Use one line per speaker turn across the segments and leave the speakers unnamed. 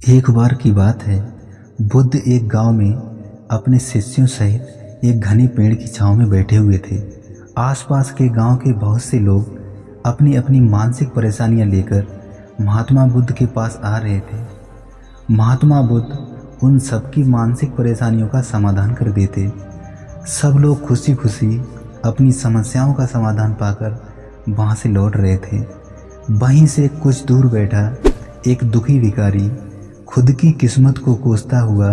एक बार की बात है। बुद्ध एक गांव में अपने शिष्यों सहित एक घने पेड़ की छांव में बैठे हुए थे। आसपास के गांव के बहुत से लोग अपनी अपनी मानसिक परेशानियां लेकर महात्मा बुद्ध के पास आ रहे थे। महात्मा बुद्ध उन सबकी मानसिक परेशानियों का समाधान कर देते। सब लोग खुशी खुशी अपनी समस्याओं का समाधान पाकर वहां से लौट रहे थे। वहीं से कुछ दूर बैठा एक दुखी भिखारी खुद की किस्मत को कोसता हुआ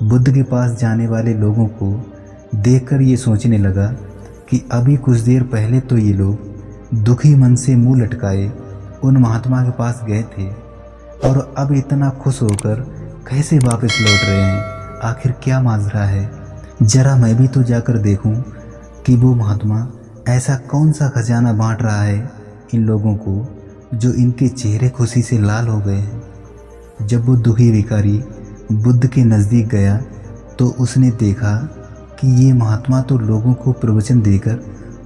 बुद्ध के पास जाने वाले लोगों को देखकर ये सोचने लगा कि अभी कुछ देर पहले तो ये लोग दुखी मन से मुंह लटकाए उन महात्मा के पास गए थे और अब इतना खुश होकर कैसे वापस लौट रहे हैं। आखिर क्या माजरा है? जरा मैं भी तो जाकर देखूं कि वो महात्मा ऐसा कौन सा खजाना बांट रहा है इन लोगों को जो इनके चेहरे खुशी से लाल हो गए हैं। जब वो दुखी भिखारी बुद्ध के नज़दीक गया तो उसने देखा कि ये महात्मा तो लोगों को प्रवचन देकर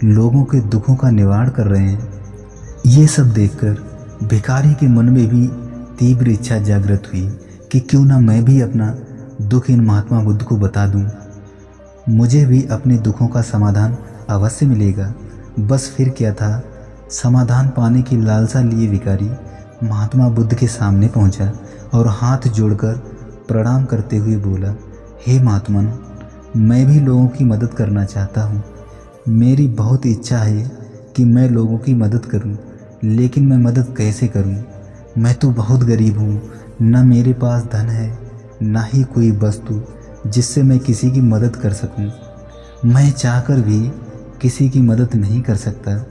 लोगों के दुखों का निवारण कर रहे हैं। ये सब देखकर भिखारी के मन में भी तीव्र इच्छा जागृत हुई कि क्यों ना मैं भी अपना दुख इन महात्मा बुद्ध को बता दूं। मुझे भी अपने दुखों का समाधान अवश्य मिलेगा। बस फिर क्या था, समाधान पाने की लालसा लिए भिखारी महात्मा बुद्ध के सामने पहुंचा और हाथ जोड़कर प्रणाम करते हुए बोला, हे महात्मन, मैं भी लोगों की मदद करना चाहता हूँ। मेरी बहुत इच्छा है कि मैं लोगों की मदद करूँ, लेकिन मैं मदद कैसे करूँ? मैं तो बहुत गरीब हूँ, न मेरे पास धन है न ही कोई वस्तु जिससे मैं किसी की मदद कर सकूँ। मैं चाहकर भी किसी की मदद नहीं कर सकता।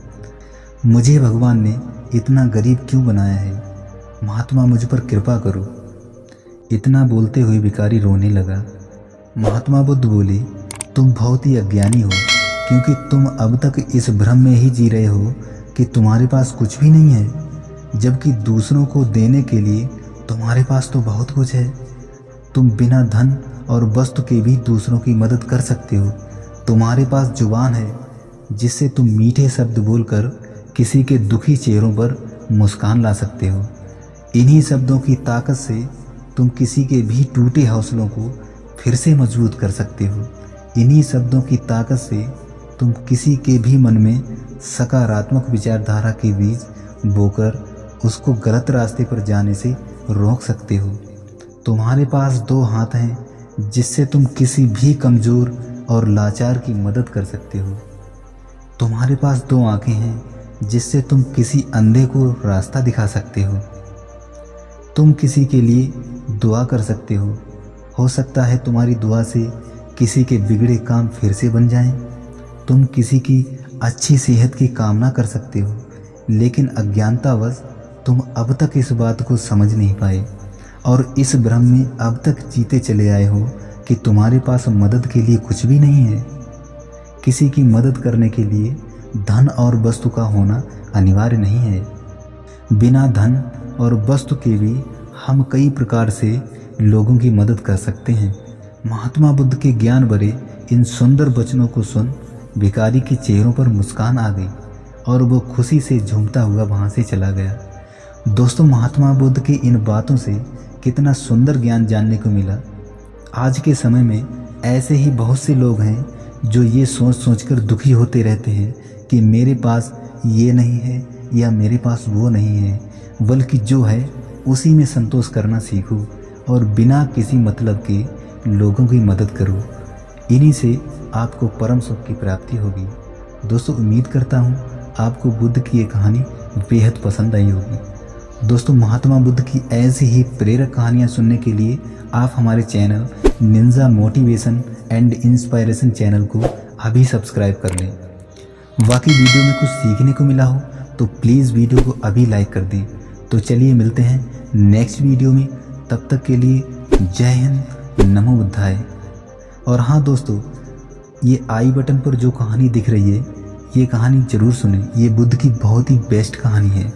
मुझे भगवान ने इतना गरीब क्यों बनाया है? महात्मा मुझ पर कृपा करो। इतना बोलते हुए भिखारी रोने लगा। महात्मा बुद्ध बोले, तुम बहुत ही अज्ञानी हो, क्योंकि तुम अब तक इस भ्रम में ही जी रहे हो कि तुम्हारे पास कुछ भी नहीं है, जबकि दूसरों को देने के लिए तुम्हारे पास तो बहुत कुछ है। तुम बिना धन और वस्तु के भी दूसरों की मदद कर सकते हो। तुम्हारे पास जुबान है जिससे तुम मीठे शब्द बोलकर किसी के दुखी चेहरों पर मुस्कान ला सकते हो। इन्हीं शब्दों की ताकत से तुम किसी के भी टूटे हौसलों को फिर से मजबूत कर सकते हो। इन्हीं शब्दों की ताकत से तुम किसी के भी मन में सकारात्मक विचारधारा के बीज बोकर उसको गलत रास्ते पर जाने से रोक सकते हो। तुम्हारे पास दो हाथ हैं जिससे तुम किसी भी कमज़ोर और लाचार की मदद कर सकते हो। तुम्हारे पास दो आंखें हैं जिससे तुम किसी अंधे को रास्ता दिखा सकते हो। तुम किसी के लिए दुआ कर सकते हो सकता है तुम्हारी दुआ से किसी के बिगड़े काम फिर से बन जाएं। तुम किसी की अच्छी सेहत की कामना कर सकते हो, लेकिन अज्ञानतावश तुम अब तक इस बात को समझ नहीं पाए और इस भ्रम में अब तक जीते चले आए हो कि तुम्हारे पास मदद के लिए कुछ भी नहीं है। किसी की मदद करने के लिए धन और वस्तु का होना अनिवार्य नहीं है। बिना धन और वस्तु के भी हम कई प्रकार से लोगों की मदद कर सकते हैं। महात्मा बुद्ध के ज्ञान भरे इन सुंदर वचनों को सुन भिखारी के चेहरों पर मुस्कान आ गई और वो खुशी से झूमता हुआ वहाँ से चला गया। दोस्तों, महात्मा बुद्ध की इन बातों से कितना सुंदर ज्ञान जानने को मिला। आज के समय में ऐसे ही बहुत से लोग हैं जो ये सोच सोचकर दुखी होते रहते हैं कि मेरे पास ये नहीं है या मेरे पास वो नहीं है, बल्कि जो है उसी में संतोष करना सीखो और बिना किसी मतलब के लोगों की मदद करो। इन्हीं से आपको परम सुख की प्राप्ति होगी। दोस्तों, उम्मीद करता हूँ आपको बुद्ध की ये कहानी बेहद पसंद आई होगी। दोस्तों, महात्मा बुद्ध की ऐसी ही प्रेरक कहानियाँ सुनने के लिए आप हमारे channel Ninja motivation and inspiration channel को अभी सब्सक्राइब कर लें। वाकई वीडियो में कुछ सीखने को मिला हो तो प्लीज़ वीडियो को अभी लाइक कर दें। तो चलिए मिलते हैं नेक्स्ट वीडियो में। तब तक के लिए जय हिंद, नमो बुद्धाय। और हाँ दोस्तों, ये आई बटन पर जो कहानी दिख रही है ये कहानी ज़रूर सुनें। ये बुद्ध की बहुत ही बेस्ट कहानी है।